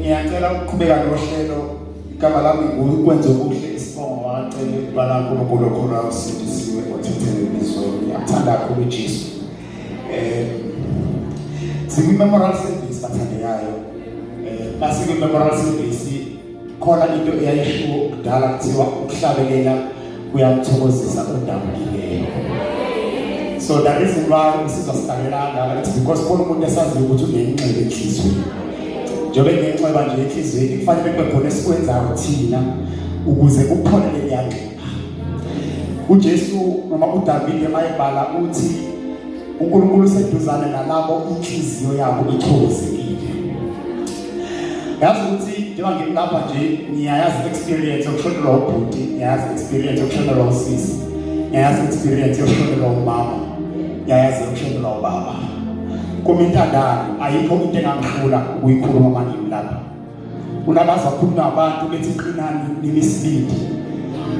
Ngiyacela ukuqhubeka nohlelo igama lami ukwenza okuhle isibongo wacela ukubala uNkulunkulu okhona usindisiwe othethele ibizo yathanda kakhulu uJesu. Memorial service bathandekayo. Basi memorial service khona into eyayishiwo kudala kuthiwa ukuhlabelela kuyamthokozisa odabukileyo. So that is why sizasihlabelanga, it's because umuntu esazi ukuthi unenqebe enhlizweni. Njobe ngenqeba nje enhlizweni kufanele kube khona esikwenzayo thina ukuze kupholele yakhe. uJesu noma uDavid emayibhala uthi uNkulunkulu useduzane nalabo inhliziyo yabo ithokozekile. Yazi ukuthi njengoba ngilapha nje ngiyayazi experience yokushonela ubhuti, ngiyazi experience yokushonela usisi, ngiyazi experience yokushonela umama, ngiyayazi yokushonela ubaba. Kumintandane ayikho into engangihlula ukuyikhuluma manje Unabaza khuluma abantu bethi qinani nimisibindi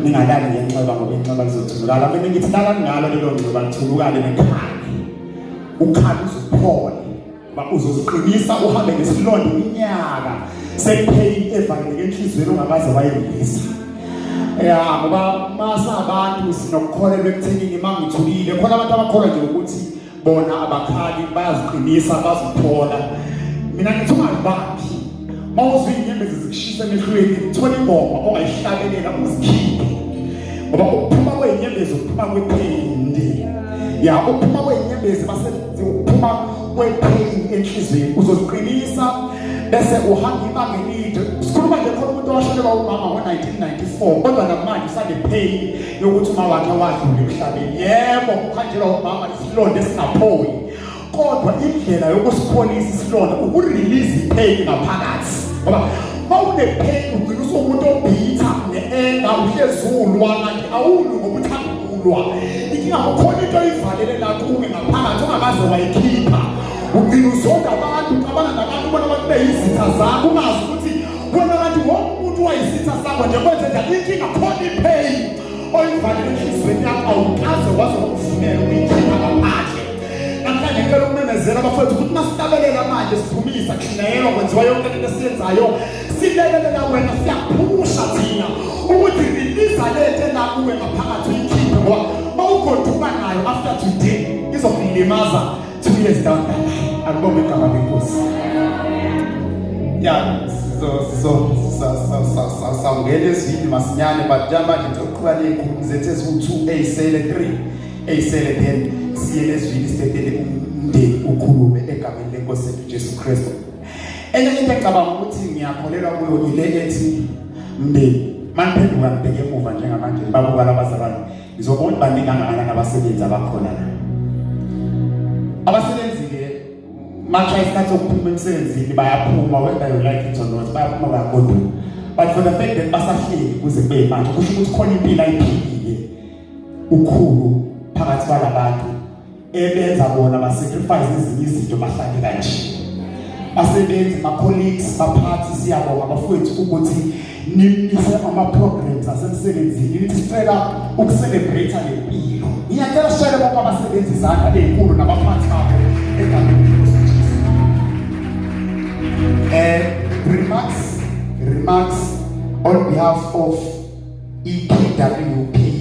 ningalali ngenxeba ngoba inxeba lizothulukala mina ngithi nala ngalo lelo ngxeba lithulukale nekhaya ukhali uzuphole ba uzoziqinisa uhambe ngesilonda iminyaka sepain evaleke enhlizweni ongakaze wayelisa ngoba masa abantu sinokukholelwa ekuthenini mangithulile khona abantu abakholwa nje ukuthi bona abakhali bayaziqinisa baziphola mina ngithi ungalibathi mawuzwe inyembezi zikushisa emehlweni thola ingoma ongayihlabelela uzikhiphe ngoba ukuphuma kwenyembezi ukuphuma kwephindi ukuphuma kwenyembezi basebenzi ukuphuma kwephindi enhlizweni uzoziqinisa bese uhamba ibanga elide sikhuluma nje khona umuntu owashelelwa umama ngo-1994 kodwa namanje usane-pain yokuthi uma wakhe wadlula emhlabeni yebo uhanjelwa umama isilonda esingapholi kodwa indlela yokusipholisa isilonda ukurelease ipain ngaphakathi ngoba mawune-pain ugcina usuwumuntu obhitha ne-enga uhlezulwa kanti awulu ngokuthambulwa inkinga kukhona into oyivalele la kuwe ngaphakathi ongakaze wayikhipha ugcina uzonda abantu ucabanga nabantu ubona abantu beyizitha zakho ungazi ukuthi wena kanti wonke umuntu wayizitha sakho nje kwenze njani inkinga khona ipain oyivalele enhlizweni yakho awukaze waze wakuvumela ukuyikhipha ngaphandle namhlanje ngicela ukumemezela abafowethu ukuthi masitabelela manje siphumisa kuhlelo kwenziwa yonke into esiyenzayo silekelela wena siyaphusha thina ukuthi release lento enakuwe ngaphakathi uyikhiphe ngoba mawugoduka nayo after today izokulimaza 2 years down the line akubona igama lenkosi sawungena ezwini masinyane but njenganje ngizoqhubeka ney'nkulumo zethu eziwu-2 ey'sele 3 ey'sele 10 siye ezwini sitetele umndeni ukhulume egameni lenkosi yethu Jesu Kristu. Enye into engicabanga ukuthi ngiyakholelwa kuyo ile ethi mndeni maniphenduka ngibheke emuva njengamanje babuka labazalwane ngizobona baningi kangakanani abasebenzi abakhona la abasebenzi-ke manje isikhathi sokuphuma emsebenzini bayaphuma whether you like it or not bayaphuma bayagoduka but for the fact that basahleli kuze kube manje kusho ukuthi khona impilo ayiphilile ukhulu phakathi kwalabantu ebenza bona basacrifice ezinye izinto bahlale kanje basebenzi ma-colleagues baphathi siyabonga bafowethu ukuthi nimise ama-programs asemsebenzini nithi sicela ukucelebrate lempilo ngiyacela sishele bonke abasebenzi izandla ey'nkulu nabaphathi babo egameni lenkosi Jesu. Remarks on behalf of EPWP